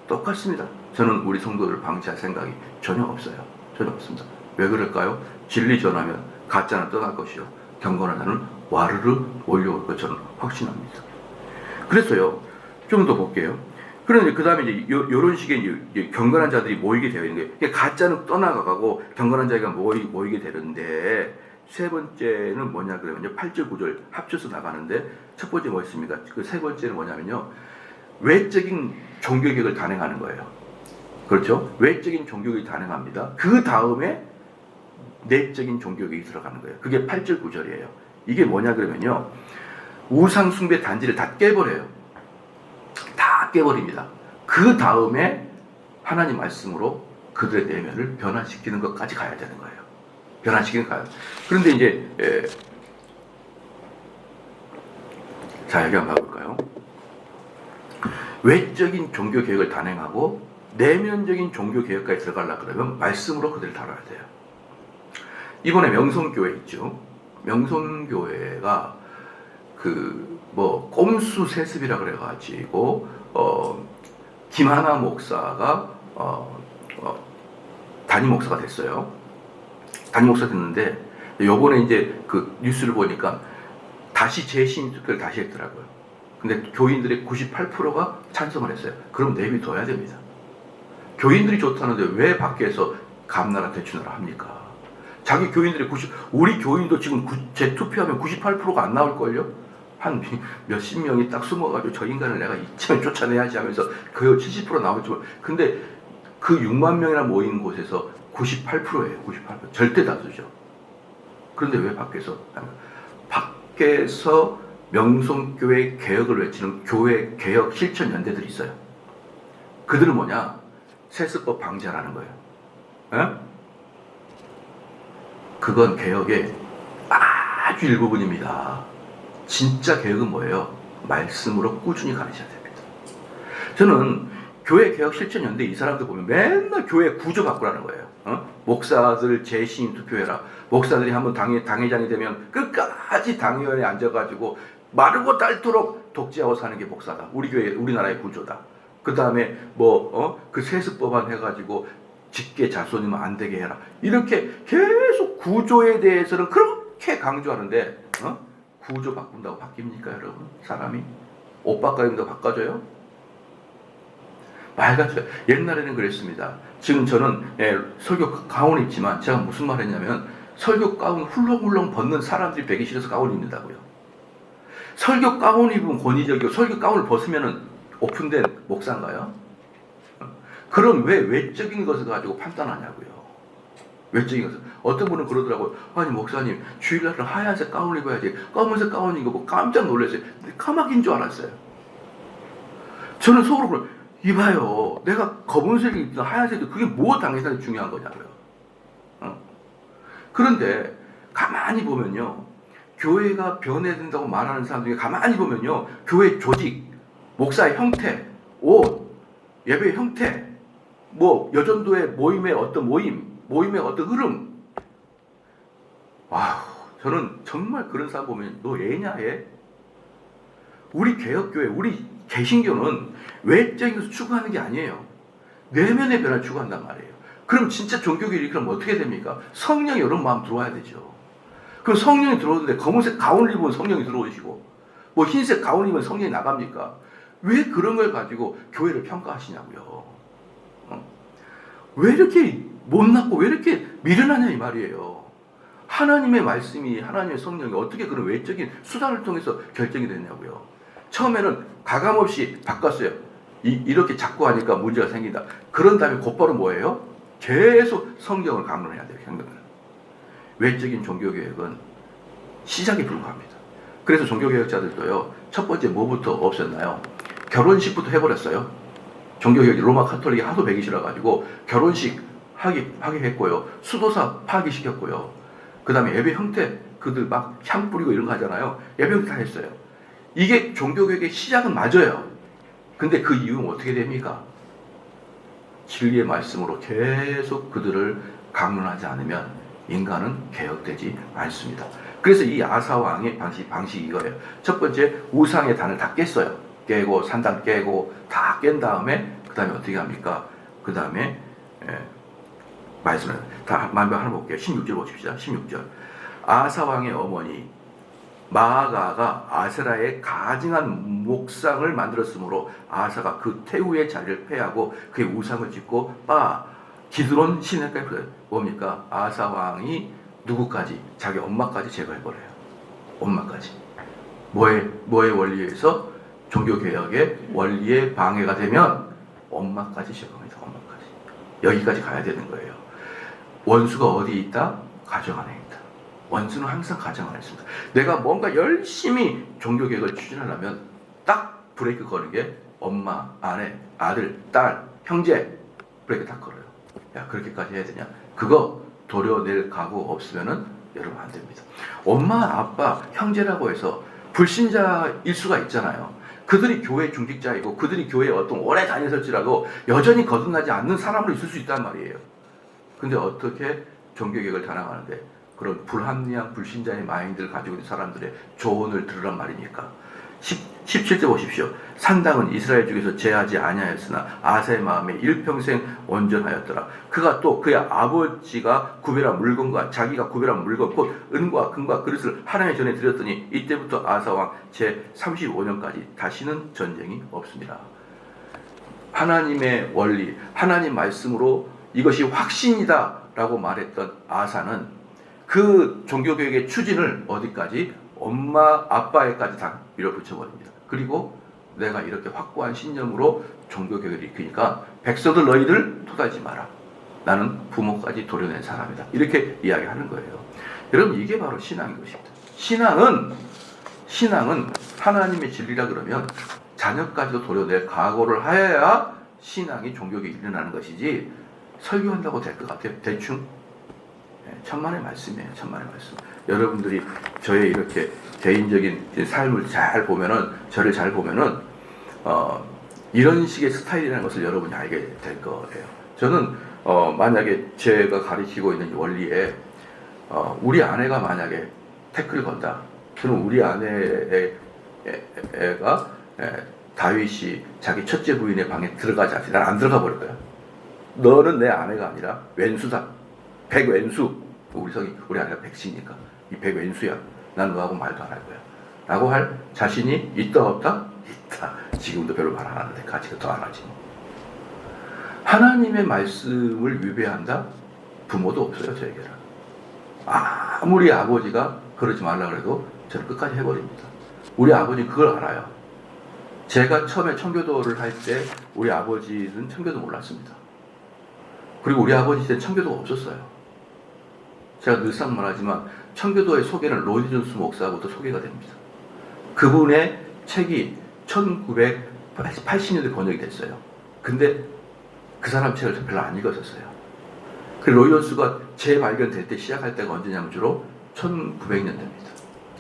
똑같습니다. 저는 우리 성도들을 방치할 생각이 전혀 없어요. 전혀 없습니다. 왜 그럴까요? 진리 전하면 가짜는 떠날 것이요, 경건한 자는 와르르 몰려올 것 저는 확신합니다. 그래서요, 좀 더 볼게요. 그런데 그 다음에 이제 요런 식의 이제 경건한 자들이 모이게 되어 있는 거예요. 가짜는 떠나가고 경건한 자가 모이게 되는데, 세 번째는 뭐냐 그러면요, 8절 9절 합쳐서 나가는데, 첫 번째 뭐 있습니까? 그 세 번째는 뭐냐면요, 외적인 종교개혁을 단행하는 거예요. 그렇죠? 외적인 종교개혁이 단행합니다. 그 다음에 내적인 종교개혁이 들어가는 거예요. 그게 8절 9절이에요. 이게 뭐냐 그러면요, 우상숭배 단지를 다 깨버려요. 다 깨버립니다. 그 다음에 하나님 말씀으로 그들의 내면을 변화시키는 것까지 가야 되는 거예요. 변화시키는 거예요. 그런데 이제 자, 여기 한번 봐볼까요? 외적인 종교개혁을 단행하고 내면적인 종교개혁까지 들어가려고 그러면 말씀으로 그들을 다뤄야 돼요. 이번에 명성교회 있죠. 명성교회가 꼼수 세습이라 그래가지고 김하나 목사가 담임 목사가 됐어요. 담임 목사 됐는데 요번에 이제 그 뉴스를 보니까 다시 재심 투표를 다시 했더라고요. 근데 교인들의 98%가 찬성을 했어요. 그럼 내비둬야 됩니다. 교인들이 좋다는데 왜 밖에서 감나라 대추나라 합니까? 자기 교인들의 우리 교인도 지금 재투표하면 98%가 안 나올걸요? 한 몇십 명이 딱 숨어가지고 저 인간을 내가 이쯤에 쫓아내야지 하면서 거의 70% 나오지만, 근데 그 6만 명이나 모인 곳에서 98%예요. 98%. 절대 다수죠. 그런데 왜 밖에서? 밖에서 명성교회 개혁을 외치는 교회 개혁 실천 연대들이 있어요. 그들은 뭐냐? 세습법 방지하라는 거예요. 에? 그건 개혁의 아주 일부분입니다. 진짜 개혁은 뭐예요? 말씀으로 꾸준히 가르쳐야 됩니다. 저는 교회 개혁 실천연대 이 사람들 보면 맨날 교회 구조 바꾸라는 거예요. 목사들 재신임 투표해라. 목사들이 한번 당회장이 되면 끝까지 당회원에 앉아가지고 마르고 닳도록 독재하고 사는 게 목사다. 우리 교회, 우리나라의 구조다. 그 다음에 그 세습법안 해가지고 직계 자손이면 안 되게 해라. 이렇게 계속 구조에 대해서는 그렇게 강조하는데 구조 바꾼다고 바뀝니까, 여러분? 사람이 옷 바꿔입니다 바꿔줘요? 말 같아요. 옛날에는 그랬습니다. 지금 저는 설교 가운 입지만 제가 무슨 말 했냐면 설교 가운 훌렁훌렁 벗는 사람들이 배기 싫어서 가운 입는다고요. 설교 가운 입으면 권위적이고 설교 가운을 벗으면 오픈된 목사인가요? 그럼 왜 외적인 것을 가지고 판단하냐고요. 외적인 것을. 어떤 분은 그러더라고요. 아니 목사님 주일날은 하얀색 가운 입어야지. 검은색 가운 입고 깜짝 놀랐어요. 까마귀인 줄 알았어요. 저는 속으로 그래요. 이봐요. 내가 검은색이 있든 하얀색이 그게 뭐 당회사에 중요한 거냐고요. 그런데 가만히 보면요. 교회가 변해된다고 말하는 사람들이 가만히 보면요. 교회 조직, 목사의 형태, 옷, 예배의 형태, 여전도의 모임의 어떤 모임의 어떤 흐름. 와우, 저는 정말 그런 사람 보면 너 애냐 얘? 우리 개혁교회, 우리 개신교는 외적인 것을 추구하는 게 아니에요. 내면의 변화를 추구한단 말이에요. 그럼 진짜 종교교육이 그럼 어떻게 됩니까? 성령이 여러분 마음 들어와야 되죠. 그럼 성령이 들어오는데 검은색 가운을 입으면 성령이 들어오시고 흰색 가운을 입으면 성령이 나갑니까? 왜 그런 걸 가지고 교회를 평가하시냐고요. 왜 이렇게 못났고 왜 이렇게 미련하냐 이 말이에요. 하나님의 말씀이 하나님의 성령이 어떻게 그런 외적인 수단을 통해서 결정이 됐냐고요. 처음에는 가감없이 바꿨어요. 이렇게 자꾸 하니까 문제가 생긴다. 그런 다음에 곧바로 뭐예요? 계속 성경을 강론해야 돼요. 성경을. 외적인 종교개혁은 시작에 불과합니다. 그래서 종교개혁자들도요. 첫 번째 뭐부터 없앴나요? 결혼식부터 해버렸어요. 종교개혁이 로마 카톨릭이 하도 배기 싫어가지고 결혼식 하게 했고요. 수도사 파기시켰고요. 그 다음에 예배 형태 그들 막 향 뿌리고 이런 거 하잖아요. 예배 형태 다 했어요. 이게 종교개혁의 시작은 맞아요. 근데 그 이유는 어떻게 됩니까? 진리의 말씀으로 계속 그들을 강론하지 않으면 인간은 개혁되지 않습니다. 그래서 이 아사왕의 방식이 이거예요. 첫 번째 우상의 단을 다 깼어요. 깨고 산단 깨고 다 깬 다음에 그 다음에 어떻게 합니까? 그 다음에 말씀을 다 만병 하나 볼게요. 16절 보십시오. 16절. 아사왕의 어머니 마아가가 아세라의 가증한 목상을 만들었으므로 아사가 그 태후의 자리를 폐하고 그의 우상을 짓고 기드론 시내까지 불러요. 뭡니까? 아사왕이 누구까지? 자기 엄마까지 제거해버려요. 엄마까지. 뭐의 원리에 의해서 종교개혁의 원리에 방해가 되면 엄마까지 제거합니다. 엄마까지. 여기까지 가야 되는 거예요. 원수가 어디 있다? 가정 안에 있다. 원수는 항상 가정 안에 있습니다. 내가 뭔가 열심히 종교개혁을 추진하려면 딱 브레이크 거는 게 엄마, 아내, 아들, 딸, 형제 브레이크 딱 걸어요. 야, 그렇게까지 해야 되냐? 그거 도려낼 각오 없으면은 여러분 안 됩니다. 엄마, 아빠, 형제라고 해서 불신자일 수가 있잖아요. 그들이 교회 중직자이고 그들이 교회에 어떤 오래 다녔을지라도 여전히 거듭나지 않는 사람으로 있을 수 있단 말이에요. 근데 어떻게 종교개혁을 단행하는데 그런 불합리한 불신자의 마인드를 가지고 있는 사람들의 조언을 들으란 말입니까? 17절 보십시오. 산당은 이스라엘 중에서 제하지 아니하였으나 아사의 마음에 일평생 온전하였더라. 그가 또 그의 아버지가 구별한 물건과 자기가 구별한 물건 곧 은과 금과 그릇을 하나님의 전에 드렸더니 이때부터 아사왕 제 35년까지 다시는 전쟁이 없습니다. 하나님의 원리, 하나님 말씀으로 이것이 확신이다 라고 말했던 아사는 그 종교개혁의 추진을 어디까지? 엄마, 아빠에까지 다 밀어붙여버립니다. 그리고 내가 이렇게 확고한 신념으로 종교개혁을 일으키니까 백성들 너희들 토달지 마라. 나는 부모까지 도려낸 사람이다. 이렇게 이야기하는 거예요. 여러분 이게 바로 신앙인 것입니다. 신앙은 하나님의 진리라 그러면 자녀까지도 도려낼 각오를 하여야 신앙이 종교가 일어나는 것이지 설교한다고 될 것 같아요. 대충. 천만의 말씀이에요. 천만의 말씀. 여러분들이 저의 이렇게 개인적인 삶을 잘 보면은, 저를 잘 보면은 이런 식의 스타일이라는 것을 여러분이 알게 될 거예요. 저는 만약에 제가 가르치고 있는 원리에 우리 아내가 만약에 태클을 건다. 그럼 우리 아내가 다윗이 자기 첫째 부인의 방에 들어가지 않지. 난 안 들어가 버릴 거야. 너는 내 아내가 아니라 왼수다. 백왼수. 우리 아내가 백씨니까 이 백왼수야. 난 너하고 말도 안 할 거야. 라고 할 자신이 있다 없다? 있다. 지금도 별로 말 안 하는데 같이 더 안 하지. 하나님의 말씀을 위배한다? 부모도 없어요, 저에게는. 아무리 아버지가 그러지 말라 그래도 저는 끝까지 해버립니다. 우리 아버지는 그걸 알아요. 제가 처음에 청교도를 할 때 우리 아버지는 청교도 몰랐습니다. 그리고 우리 아버지 때는 청교도가 없었어요. 제가 늘상 말하지만 청교도의 소개는 로이드 존스 목사부터 소개가 됩니다. 그분의 책이 1980년대 번역이 됐어요. 근데 그 사람 책을 별로 안 읽었었어요. 그 로이드 존스가 재발견될 때 시작할 때가 언제냐면 주로 1900년대입니다.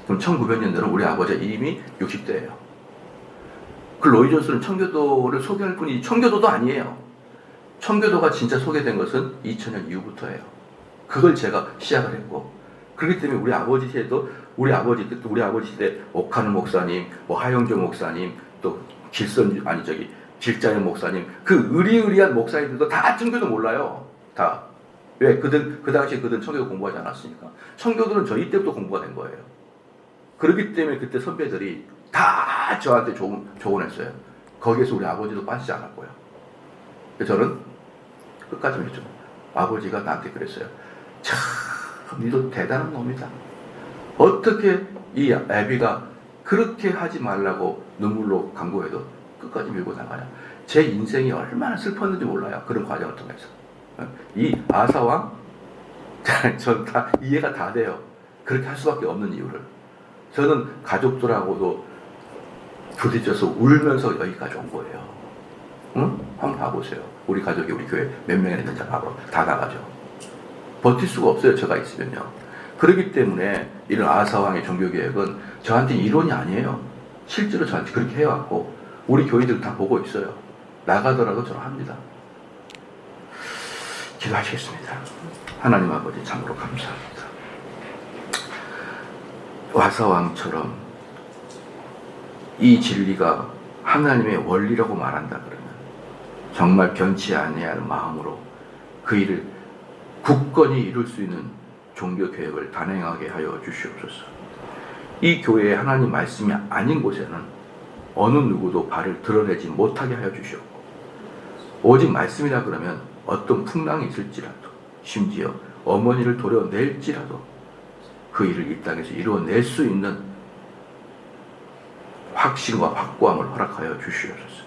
그럼 1900년대는 우리 아버지가 이미 60대예요. 그 로이드 존스는 청교도를 소개할 뿐이 청교도도 아니에요. 청교도가 진짜 소개된 것은 2000년 이후부터예요. 그걸 제가 시작을 했고, 그렇기 때문에 우리 아버지 시대도 우리 아버지 시대 옥하는 목사님, 하영조 목사님, 또 길자연 목사님, 그 의리의리한 목사님들도 다 청교도 몰라요. 다. 왜? 그 당시에 그들은 청교도 공부하지 않았으니까. 청교도는 저희 때부터 공부가 된 거예요. 그렇기 때문에 그때 선배들이 다 저한테 조언했어요. 거기에서 우리 아버지도 빠지지 않았고요. 그래서 저는 끝까지 했죠. 아버지가 나한테 그랬어요. 참, 니도 대단한 놈이다. 어떻게 이 애비가 그렇게 하지 말라고 눈물로 강구해도 끝까지 밀고 나가냐. 제 인생이 얼마나 슬펐는지 몰라요. 그런 과정을 통해서. 이 아사왕, 전 다 이해가 다 돼요. 그렇게 할 수밖에 없는 이유를. 저는 가족들하고도 부딪혀서 울면서 여기까지 온 거예요. 응? 한번 봐보세요. 우리 가족이 우리 교회 몇 명이나 있는지 봐봐. 다 나가죠. 버틸 수가 없어요. 저가 있으면요. 그렇기 때문에 이런 아사왕의 종교개혁은 저한테 이론이 아니에요. 실제로 저한테 그렇게 해왔고 우리 교인들 다 보고 있어요. 나가더라도 저는 합니다. 기도하시겠습니다. 하나님 아버지 참으로 감사합니다. 아사왕처럼 이 진리가 하나님의 원리라고 말한다 그러면 정말 변치 아니할 마음으로 그 일을 굳건히 이룰 수 있는 종교개혁을 단행하게 하여 주시옵소서. 이 교회에 하나님 말씀이 아닌 곳에는 어느 누구도 발을 드러내지 못하게 하여 주시옵고, 오직 말씀이라 그러면 어떤 풍랑이 있을지라도, 심지어 어머니를 도려낼지라도 그 일을 이 땅에서 이루어낼 수 있는 확신과 확고함을 허락하여 주시옵소서.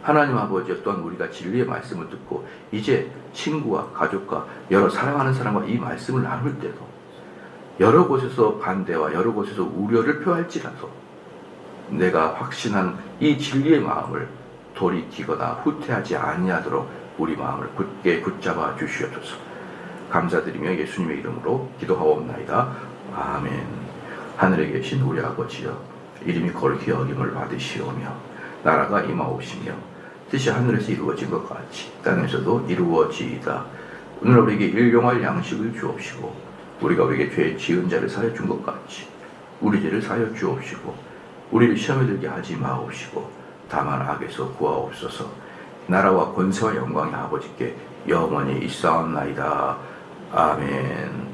하나님 아버지, 또한 우리가 진리의 말씀을 듣고 이제 친구와 가족과 여러 사랑하는 사람과 이 말씀을 나눌 때도 여러 곳에서 반대와 여러 곳에서 우려를 표할지라도 내가 확신한 이 진리의 마음을 돌이키거나 후퇴하지 아니하도록 우리 마음을 굳게 붙잡아 주시옵소서. 감사드리며 예수님의 이름으로 기도하옵나이다. 아멘. 하늘에 계신 우리 아버지여, 이름이 거룩히 여김을 받으시오며 나라가 임하옵시며 뜻이 하늘에서 이루어진 것 같이 땅에서도 이루어지이다. 오늘 우리에게 일용할 양식을 주옵시고 우리가 우리에게 죄 지은 자를 사여 준 것 같이 우리 죄를 사여 주옵시고 우리를 시험에 들게 하지 마옵시고 다만 악에서 구하옵소서. 나라와 권세와 영광이 아버지께 영원히 있사옵나이다. 아멘.